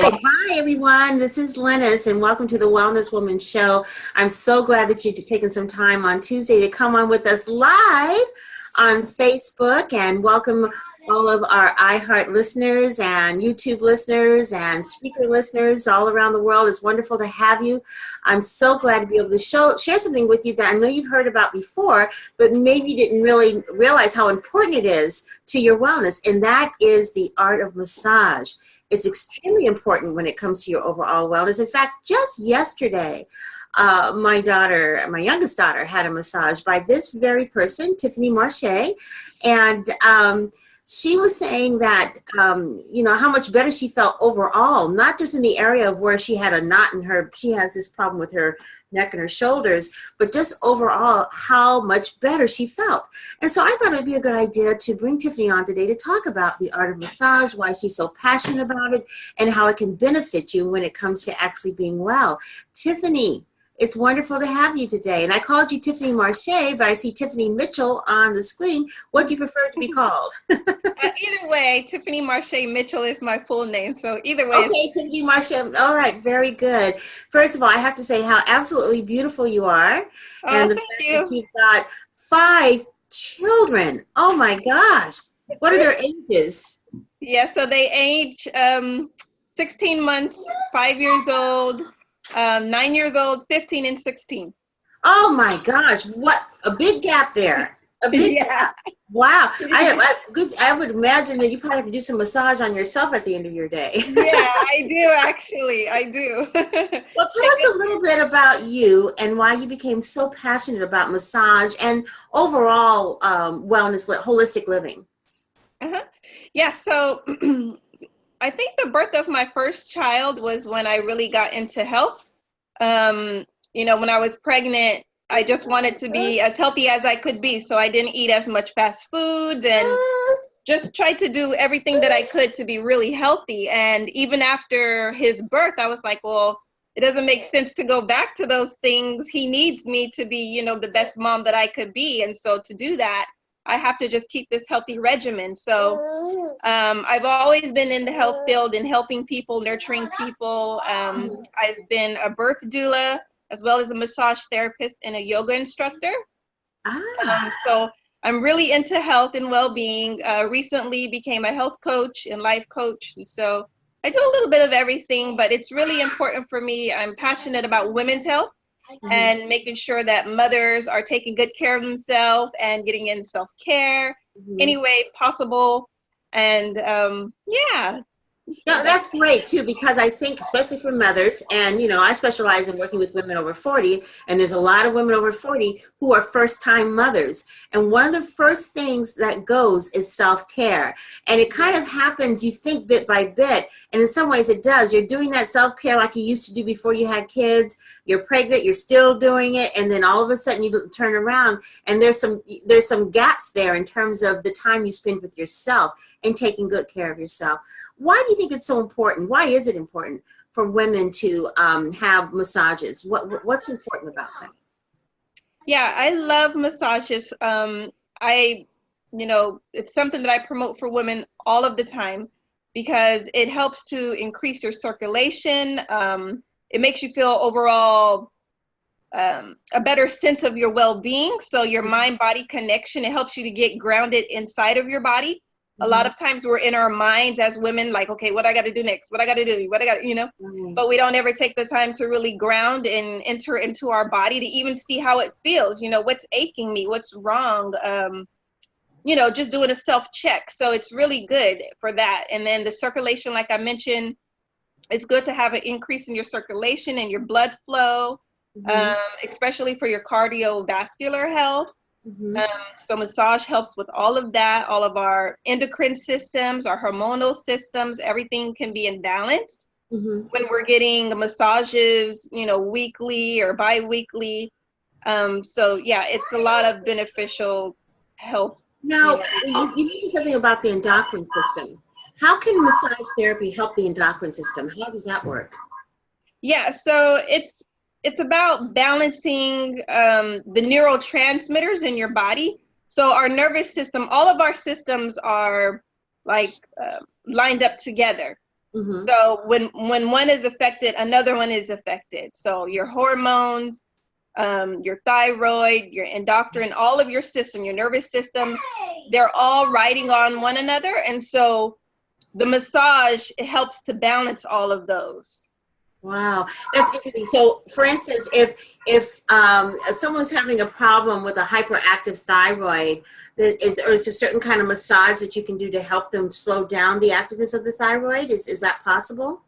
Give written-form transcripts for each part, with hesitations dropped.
Hi, everyone. This is Lynnis, and welcome to the Wellness Woman Show. I'm so glad that you've taken some time on Tuesday to come on with us live on Facebook, and welcome all of our iHeart listeners and YouTube listeners and speaker listeners all around the world. It's wonderful to have you. I'm so glad to be able to share something with you that I know you've heard about before, but maybe you didn't really realize how important it is to your wellness, and that is the art of massage. It's extremely important when it comes to your overall wellness. In fact, just yesterday, my youngest daughter, had a massage by this very person, Tiffany Marche, and she was saying that, how much better she felt overall, not just in the area of where she had a knot in her, she has this problem with her neck and her shoulders, but just overall how much better she felt. And so I thought it would be a good idea to bring Tiffany on today to talk about the art of massage, why she's so passionate about it, and how it can benefit you when it comes to actually being well. Tiffany, it's wonderful to have you today. And I called you Tiffany Marche, but I see Tiffany Mitchell on the screen. What do you prefer to be called? Either way, Tiffany Marche Mitchell is my full name. So either way. Okay, Tiffany Marche. All right, very good. First of all, I have to say how absolutely beautiful you are. Oh, and the thank fact you. that you've got 5 children. Oh my gosh. What are their ages? Yeah, so they age 16 months, 5 years old, 9 years old, 15 and 16. Oh my gosh, what a big gap there. A big gap. Wow. I would imagine that you probably have to do some massage on yourself at the end of your day. Yeah, I do actually. I do. Well, tell us a little bit about you and why you became so passionate about massage and overall wellness, holistic living. Yeah, so I think the birth of my first child was when I really got into health. When I was pregnant, I just wanted to be as healthy as I could be. So I didn't eat as much fast foods and just tried to do everything that I could to be really healthy. And even after his birth, I was like, well, it doesn't make sense to go back to those things. He needs me to be, the best mom that I could be. And so to do that, I have to just keep this healthy regimen. So I've always been in the health field and helping people, nurturing people. I've been a birth doula, as well as a massage therapist and a yoga instructor. So I'm really into health and well-being. Recently became a health coach and life coach. And so I do a little bit of everything, but it's really important for me. I'm passionate about women's health and making sure that mothers are taking good care of themselves and getting in self-care any way possible. And No, that's great too, because I think especially for mothers, and I specialize in working with women over 40, and there's a lot of women over 40 who are first-time mothers, and one of the first things that goes is self-care, and it kind of happens, you think, bit by bit, and in some ways it does. You're doing that self-care like you used to do before you had kids. You're pregnant, you're still doing it, and then all of a sudden you turn around and there's some gaps there in terms of the time you spend with yourself and taking good care of yourself. Why do you think it's so important? Why is it important for women to have massages? What's important about that? Yeah, I love massages. It's something that I promote for women all of the time because it helps to increase your circulation. It makes you feel overall a better sense of your well-being. So your mind-body connection, it helps you to get grounded inside of your body. A lot of times we're in our minds as women, like, okay, what I got to do next? What I got to do? But we don't ever take the time to really ground and enter into our body to even see how it feels. What's aching me? What's wrong? Just doing a self-check. So it's really good for that. And then the circulation, like I mentioned, it's good to have an increase in your circulation and your blood flow, especially for your cardiovascular health. So massage helps with all of that, all of our endocrine systems, our hormonal systems, everything can be imbalanced when we're getting massages, weekly or bi-weekly. So yeah, it's a lot of beneficial health. Now, you mentioned something about the endocrine system. How can massage therapy help the endocrine system? How does that work? Yeah, so it's about balancing the neurotransmitters in your body. So our nervous system, all of our systems are like lined up together. Mm-hmm. So when one is affected, another one is affected. So your hormones, your thyroid, your endocrine, all of your system, your nervous systems, they're all riding on one another. And so the massage, it helps to balance all of those. Wow, that's interesting. So, for instance, if someone's having a problem with a hyperactive thyroid, is there a certain kind of massage that you can do to help them slow down the activeness of the thyroid? Is that possible?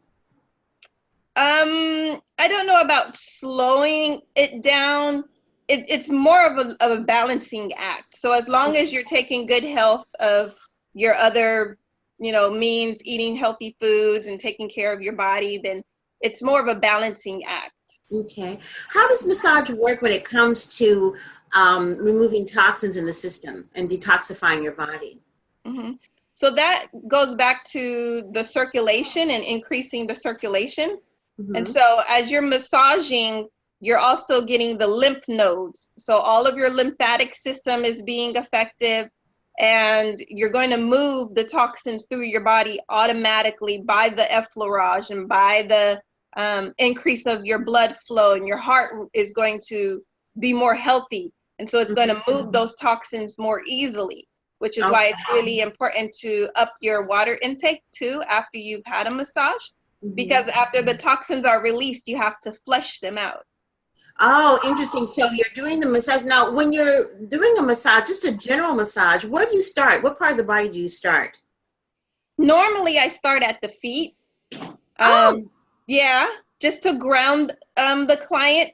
I don't know about slowing it down. It's more of a balancing act. So as long as you're taking good health of your other, means, eating healthy foods and taking care of your body, then it's more of a balancing act. Okay. How does massage work when it comes to removing toxins in the system and detoxifying your body? Mm-hmm. So that goes back to the circulation and increasing the circulation. Mm-hmm. And so as you're massaging, you're also getting the lymph nodes. So all of your lymphatic system is being effective, and you're going to move the toxins through your body automatically by the effleurage and by the increase of your blood flow, and your heart is going to be more healthy. And so it's going to move those toxins more easily, which is why it's really important to up your water intake too after you've had a massage, because after the toxins are released, you have to flush them out. Oh, interesting. So you're doing the massage. Now, when you're doing a massage, just a general massage, where do you start? What part of the body do you start? Normally, I start at the feet. Yeah, just to ground the client.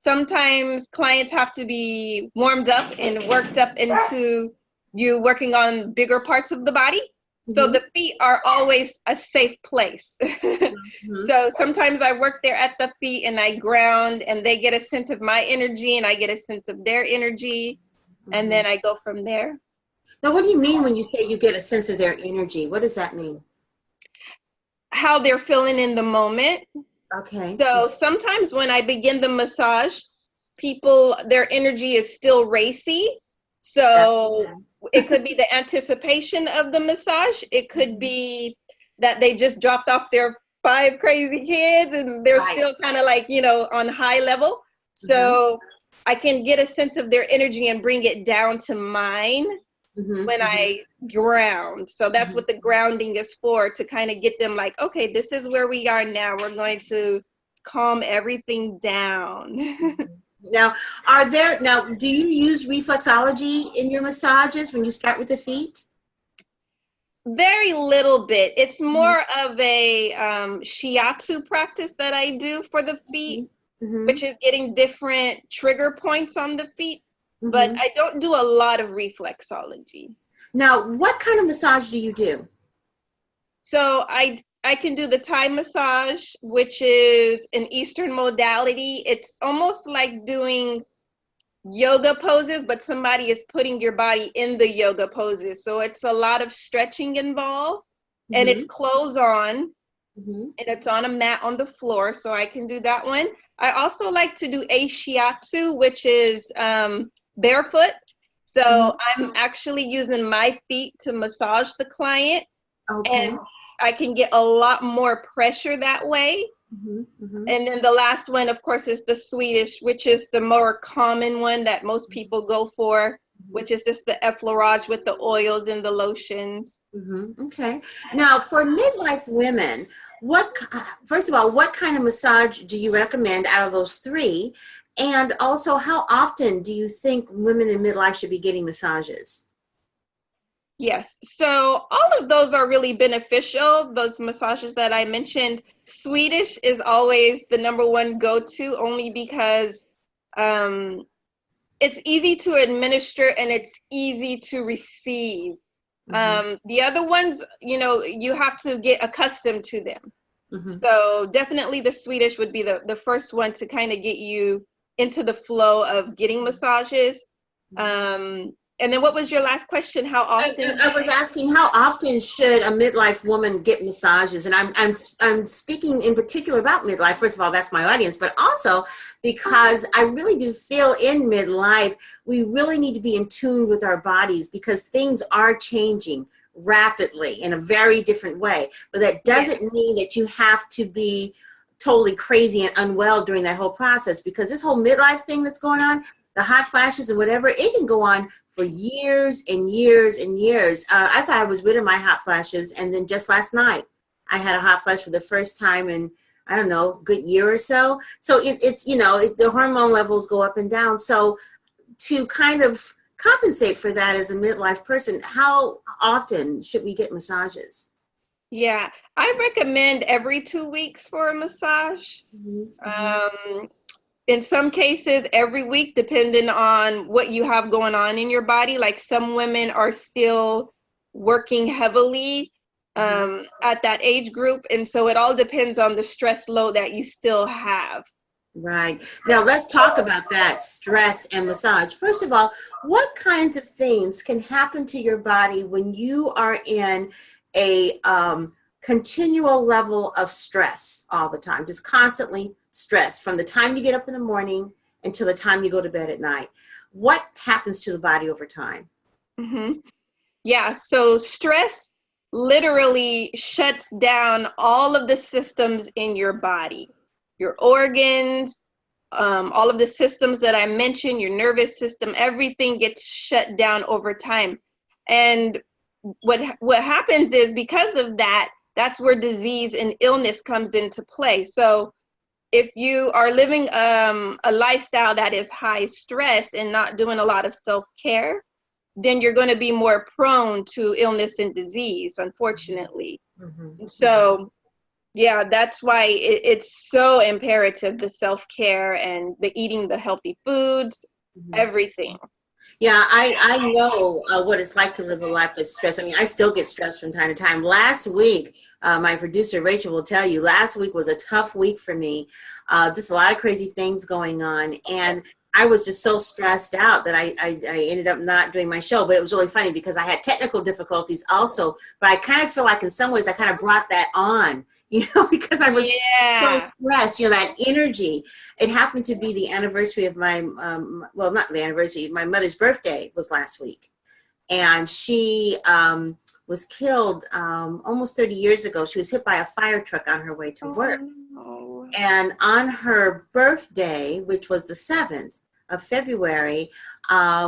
Sometimes clients have to be warmed up and worked up into you working on bigger parts of the body. So the feet are always a safe place. So sometimes I work there at the feet and I ground, and they get a sense of my energy and I get a sense of their energy, and then I go from there. Now, what do you mean when you say you get a sense of their energy? What does that mean? How they're feeling in the moment. Okay. So sometimes when I begin the massage, people, their energy is still racy. So it could be the anticipation of the massage. It could be that they just dropped off their 5 crazy kids and they're still kind of like, on high level. So I can get a sense of their energy and bring it down to mine when I ground. So that's what the grounding is for, to kind of get them like, okay, this is where we are now. We're going to calm everything down. Now, do you use reflexology in your massages when you start with the feet? Very little bit. It's more of a shiatsu practice that I do for the feet, which is getting different trigger points on the feet. But I don't do a lot of reflexology. Now, what kind of massage do you do? So I can do the Thai massage, which is an Eastern modality. It's almost like doing yoga poses, but somebody is putting your body in the yoga poses. So it's a lot of stretching involved, and it's clothes on, and it's on a mat on the floor. So I can do that one. I also like to do a shiatsu, which is barefoot. So I'm actually using my feet to massage the client. Okay. And I can get a lot more pressure that way. And then the last one, of course, is the Swedish, which is the more common one that most people go for, which is just the effleurage with the oils and the lotions. Okay. Now, for midlife women, first of all, what kind of massage do you recommend out of those 3? And also, how often do you think women in midlife should be getting massages? Yes. So all of those are really beneficial. Those massages that I mentioned, Swedish is always the #1 go-to, only because it's easy to administer and it's easy to receive. The other ones, you have to get accustomed to them. So definitely the Swedish would be the first one to kind of get you into the flow of getting massages. And then what was your last question? How often? I was asking, how often should a midlife woman get massages? And I'm speaking in particular about midlife. First of all, that's my audience, but also because I really do feel in midlife, we really need to be in tune with our bodies because things are changing rapidly in a very different way. But that doesn't mean that you have to be totally crazy and unwell during that whole process, because this whole midlife thing that's going on, the hot flashes and whatever, it can go on for years and years and years. I thought I was rid of my hot flashes, and then just last night I had a hot flash for the first time in, I don't know, a good year or so. So it's, you know, the hormone levels go up and down. So to kind of compensate for that as a midlife person, how often should we get massages? Yeah, I recommend every 2 weeks for a massage. In some cases, every week, depending on what you have going on in your body. Like some women are still working heavily at that age group. And so it all depends on the stress load that you still have. Right. Now let's talk about that, stress and massage. First of all, what kinds of things can happen to your body when you are in a continual level of stress all the time, just constantly stressed from the time you get up in the morning until the time you go to bed at night? What happens to the body over time? Yeah, so stress literally shuts down all of the systems in your body, your organs, all of the systems that I mentioned, your nervous system, everything gets shut down over time. And what happens is, because of that, that's where disease and illness comes into play. So if you are living a lifestyle that is high stress and not doing a lot of self-care, then you're going to be more prone to illness and disease, unfortunately. So yeah, that's why it's so imperative, the self-care and the eating the healthy foods, everything. Yeah, I know what it's like to live a life with stress. I mean, I still get stressed from time to time. Last week, my producer, Rachel, will tell you, last week was a tough week for me. Just a lot of crazy things going on. And I was just so stressed out that I ended up not doing my show. But it was really funny because I had technical difficulties also. But I kind of feel like in some ways I kind of brought that on, you know, because I was so stressed, you know, that energy. It happened to be the anniversary of my, well, not the anniversary, my mother's birthday was last week. And she was killed almost 30 years ago. She was hit by a fire truck on her way to work. And on her birthday, which was the 7th of February,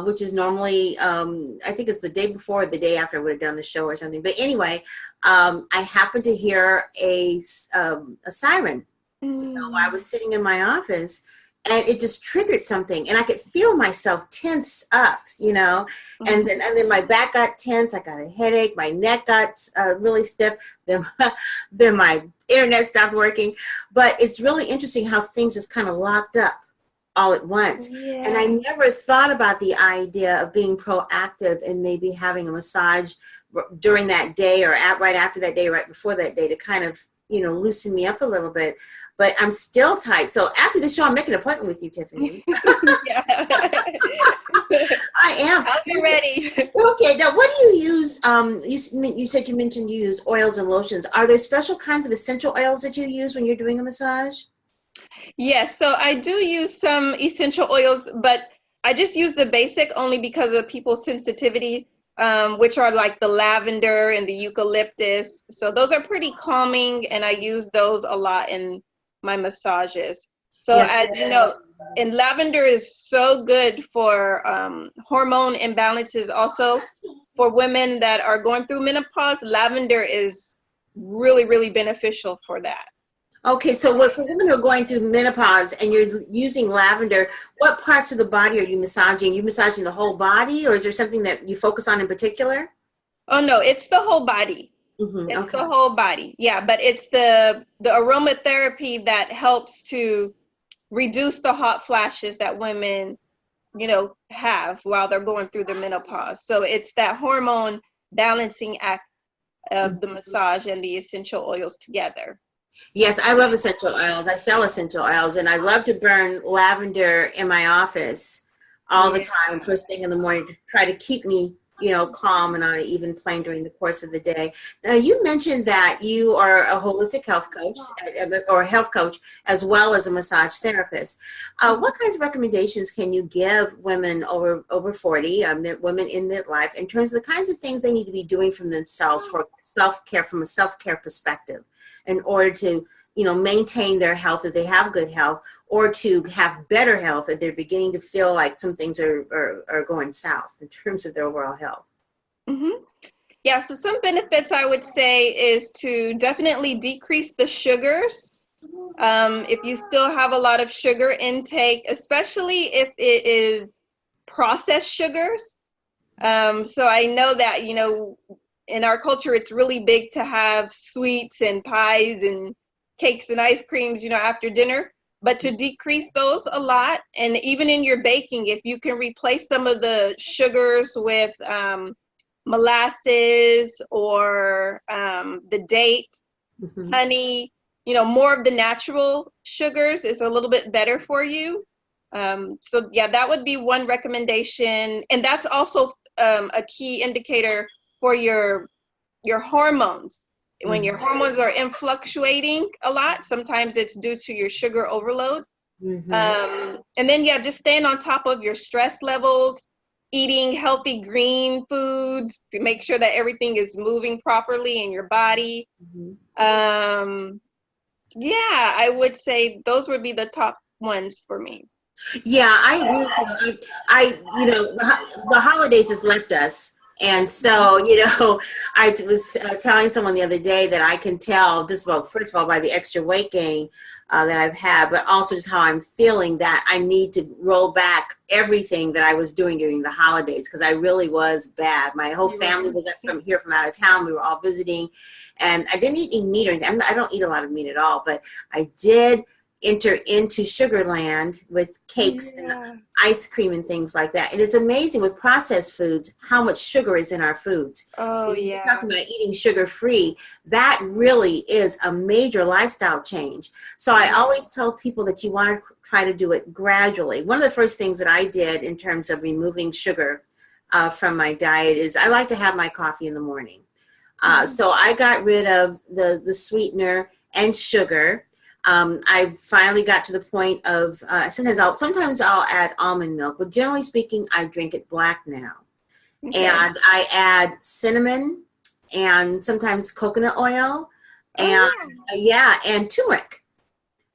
which is normally, I think it's the day before or the day after I would have done the show or something. But anyway, I happened to hear a siren. You know, I was sitting in my office and it just triggered something, and I could feel myself tense up, you know, and then my back got tense. I got a headache. My neck got really stiff. Then my internet stopped working. But it's really interesting how things just kind of locked up all at once. And I never thought about the idea of being proactive and maybe having a massage during that day or right after that day, right before that day, to kind of, you know, loosen me up a little bit. But I'm still tight. So after the show, I'll make an appointment with you, Tiffany. I am. I'll be ready. Okay. Now, what do you use? You said you mentioned you use oils and lotions. Are there special kinds of essential oils that you use when you're doing a massage? Yes. So I do use some essential oils, but I just use the basic only because of people's sensitivity, which are like the lavender and the eucalyptus. So those are pretty calming, and I use those a lot in my massages. So as you know, and lavender is so good for hormone imbalances. Also for women that are going through menopause, lavender is really, really beneficial for that. Okay, so for women who are going through menopause and you're using lavender, what parts of the body are you massaging? Are you massaging the whole body, or is there something that you focus on in particular? Oh no, it's the whole body. It's the whole body. Yeah, but it's the aromatherapy that helps to reduce the hot flashes that women, you know, have while they're going through the menopause. So it's that hormone balancing act of the massage and the essential oils together. Yes, I love essential oils. I sell essential oils, and I love to burn lavender in my office all the time, first thing in the morning, to try to keep me calm and on an even plane during the course of the day. Now, you mentioned that you are a holistic health coach or a health coach as well as a massage therapist. What kinds of recommendations can you give women over 40, women in midlife, in terms of the kinds of things they need to be doing from themselves for self-care, from a self-care perspective, in order to, maintain their health if they have good health, or to have better health if they're beginning to feel like some things are going south in terms of their overall health? Mm-hmm. Yeah, so some benefits I would say is to definitely decrease the sugars. If you still have a lot of sugar intake, especially if it is processed sugars. So I know that, in our culture, it's really big to have sweets and pies and cakes and ice creams, after dinner, but to decrease those a lot. And even in your baking, if you can replace some of the sugars with molasses or the date, honey, more of the natural sugars is a little bit better for you. So yeah, that would be one recommendation. And that's also a key indicator for your hormones. When your hormones are fluctuating a lot, sometimes it's due to your sugar overload. And then, yeah, just staying on top of your stress levels, eating healthy green foods to make sure that everything is moving properly in your body. Yeah, I would say those would be the top ones for me. Yeah, I agree with you. The holidays has left us. And so, I was telling someone the other day that I can tell just, well, first of all, by the extra weight gain that I've had, but also just how I'm feeling, that I need to roll back everything that I was doing during the holidays, because I really was bad. My whole family was from out of town. We were all visiting, and I didn't eat meat or anything. I don't eat a lot of meat at all, but I did enter into Sugarland with cakes and ice cream and things like that. And it's amazing with processed foods how much sugar is in our foods. Oh, so yeah. Talking about eating sugar-free, that really is a major lifestyle change. So I always tell people that you want to try to do it gradually. One of the first things that I did in terms of removing sugar from my diet is I like to have my coffee in the morning. So I got rid of the sweetener and sugar. I finally got to the point of sometimes I'll add almond milk, but generally speaking, I drink it black now. Okay. And I add cinnamon and sometimes coconut oil and and turmeric.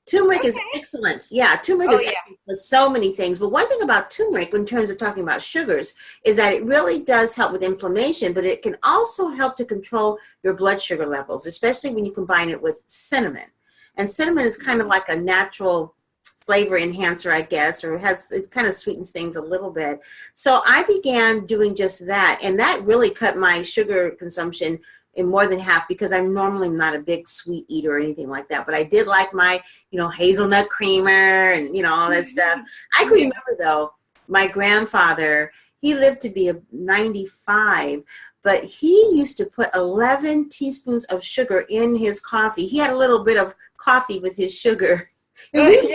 Turmeric is excellent. Yeah, turmeric is excellent for so many things. But one thing about turmeric, in terms of talking about sugars, is that it really does help with inflammation, but it can also help to control your blood sugar levels, especially when you combine it with cinnamon. And cinnamon is kind of like a natural flavor enhancer, I guess, or it kind of sweetens things a little bit. So I began doing just that, and that really cut my sugar consumption in more than half, because I'm normally not a big sweet eater or anything like that. But I did like my, hazelnut creamer and, all that stuff. I can remember, though, my grandfather, he lived to be 95, but he used to put 11 teaspoons of sugar in his coffee. He had a little bit of coffee with his sugar. And we would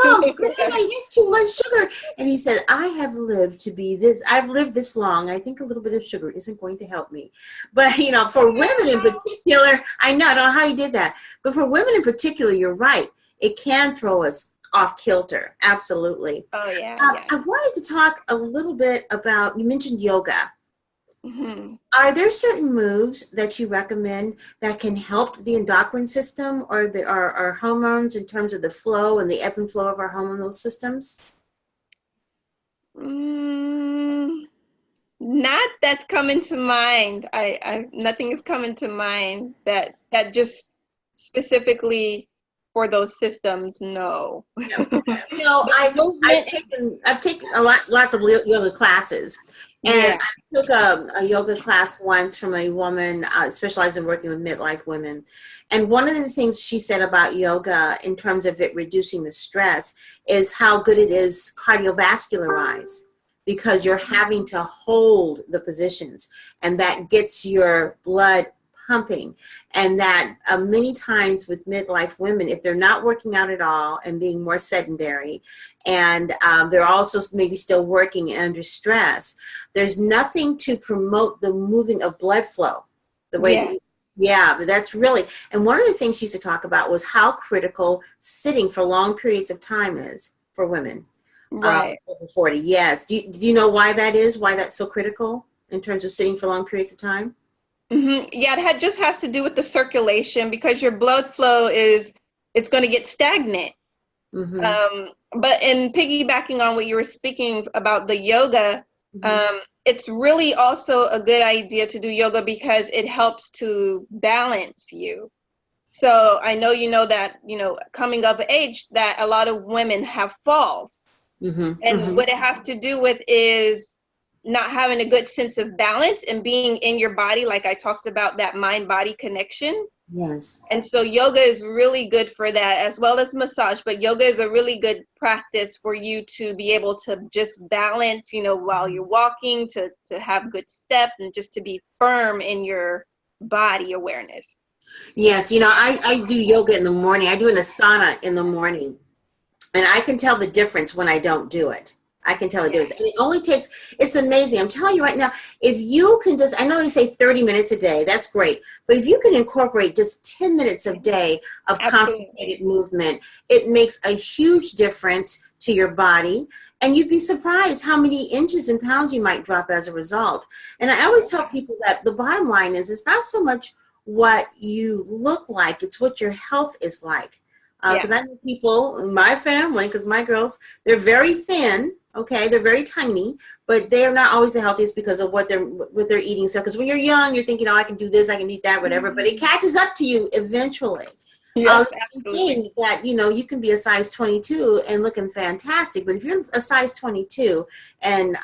tell him, it's too much sugar. And he said, I've lived this long. I think a little bit of sugar isn't going to help me. But, for women in particular, I don't know how he did that. But for women in particular, you're right. It can throw us off kilter. Absolutely. Oh, yeah. I wanted to talk a little bit about, you mentioned yoga. Are there certain moves that you recommend that can help the endocrine system or our hormones in terms of the flow and the ebb and flow of our hormonal systems? Not that's coming to mind. Nothing is coming to mind that just specifically for those systems. No. I've taken lots of yoga classes. And I took a yoga class once from a woman specialized in working with midlife women. And one of the things she said about yoga in terms of it reducing the stress is how good it is cardiovascular-wise, because you're having to hold the positions, and that gets your blood pumping. And that many times with midlife women, if they're not working out at all and being more sedentary, and they're also maybe still working and under stress, there's nothing to promote the moving of blood flow the way that that's really, and one of the things she used to talk about was how critical sitting for long periods of time is for women. Right. Over 40, yes. Do you know why that is, why that's so critical in terms of sitting for long periods of time? Mm-hmm. Yeah, it just has to do with the circulation, because your blood flow it's going to get stagnant. Mm-hmm. But in piggybacking on what you were speaking about, the yoga, it's really also a good idea to do yoga because it helps to balance you. So I know that, coming up age, that a lot of women have falls. And what it has to do with is not having a good sense of balance and being in your body, like I talked about, that mind-body connection. Yes. And so yoga is really good for that, as well as massage. But yoga is a really good practice for you to be able to just balance, while you're walking, to have good step, and just to be firm in your body awareness. Yes, I do yoga in the morning. I do an asana in the morning. And I can tell the difference when I don't do it. I can tell the difference. And it only takes, it's amazing. I'm telling you right now, if you can just, I know they say 30 minutes a day, that's great. But if you can incorporate just 10 minutes a day of concentrated movement, it makes a huge difference to your body. And you'd be surprised how many inches and pounds you might drop as a result. And I always tell people that the bottom line is, it's not so much what you look like, it's what your health is like. Because I know people in my family, because my girls, they're very thin, okay, they're very tiny, but they're not always the healthiest because of what they're eating. So, because when you're young, you're thinking, oh, I can do this, I can eat that, whatever, but it catches up to you eventually. Yes, absolutely. That, you can be a size 22 and looking fantastic, but if you're a size 22 and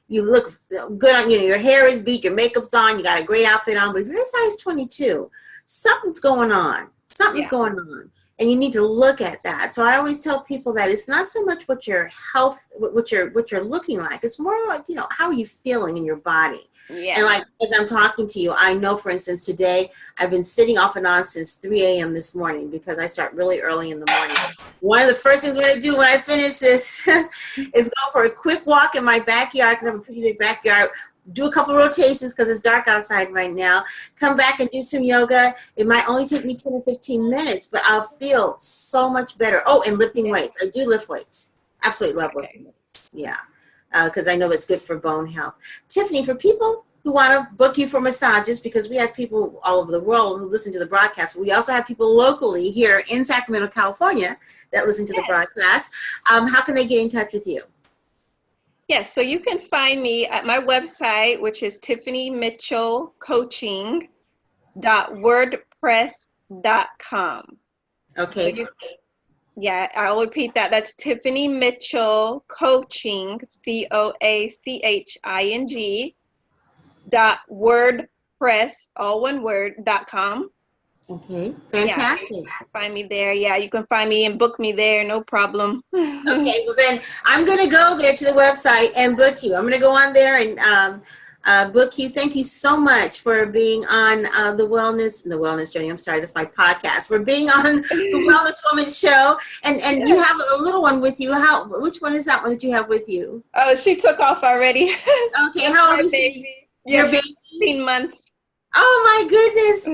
you look good on, your hair is beat, your makeup's on, you got a great outfit on, but if you're a size 22, something's going on. Something's going on. And you need to look at that. So I always tell people that it's not so much what your health, what you're looking like. It's more like, how are you feeling in your body? Yeah. And like, as I'm talking to you, I know, for instance, today I've been sitting off and on since 3 a.m. this morning because I start really early in the morning. One of the first things we're going to do when I finish this is go for a quick walk in my backyard, because I have a pretty big backyard. Do a couple rotations because it's dark outside right now. Come back and do some yoga. It might only take me 10 or 15 minutes, but I'll feel so much better. Oh, and lifting weights. I do lift weights. Absolutely love lifting weights. Yeah, because I know that's good for bone health. Tiffany, for people who want to book you for massages, because we have people all over the world who listen to the broadcast. We also have people locally here in Sacramento, California that listen to the broadcast. How can they get in touch with you? Yes, so you can find me at my website, which is tiffanymitchellcoaching.wordpress.com. Okay. So I'll repeat that. That's Tiffany Mitchell Coaching, COACHING, .wordpress, all one word, .com. Okay, fantastic. Yeah, you can find me there. Yeah, you can find me and book me there, no problem. Okay, well then I'm going to go there to the website and book you. I'm going to go on there and book you. Thank you so much for being on the Wellness Journey. I'm sorry, that's my podcast. For being on the Wellness Woman Show, and you have a little one with you. Which one is that one that you have with you? Oh, she took off already. Okay, how old is she? Your baby? 18 months. Oh my goodness,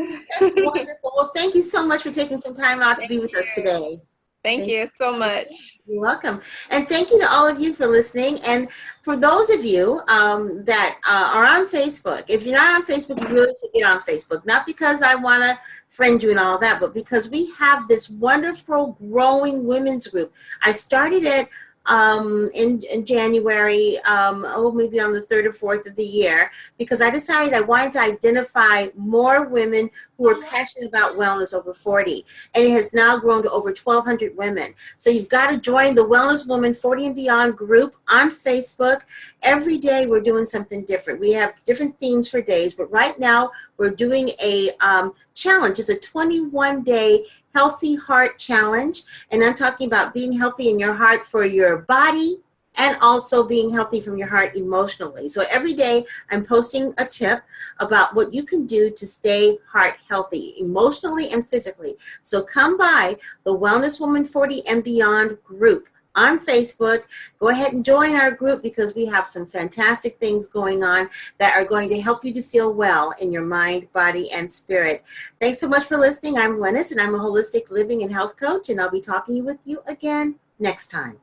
that's wonderful. Well, thank you so much for taking some time out to be with us today. Thank you so much. You're welcome. And thank you to all of you for listening. And for those of you that are on Facebook, if you're not on Facebook, you really should get on Facebook. Not because I want to friend you and all that, but because we have this wonderful growing women's group. I started it in January, maybe on the 3rd or 4th of the year, because I decided I wanted to identify more women who are passionate about wellness over 40. And it has now grown to over 1,200 women. So you've got to join the Wellness Woman 40 and Beyond group on Facebook. Every day we're doing something different. We have different themes for days, but right now we're doing a challenge. It's a 21-day Healthy Heart Challenge, and I'm talking about being healthy in your heart for your body and also being healthy from your heart emotionally. So every day I'm posting a tip about what you can do to stay heart healthy, emotionally and physically. So come by the Wellness Woman 40 and Beyond group on Facebook. Go ahead and join our group because we have some fantastic things going on that are going to help you to feel well in your mind, body, and spirit. Thanks so much for listening. I'm Lynnis, and I'm a holistic living and health coach, and I'll be talking with you again next time.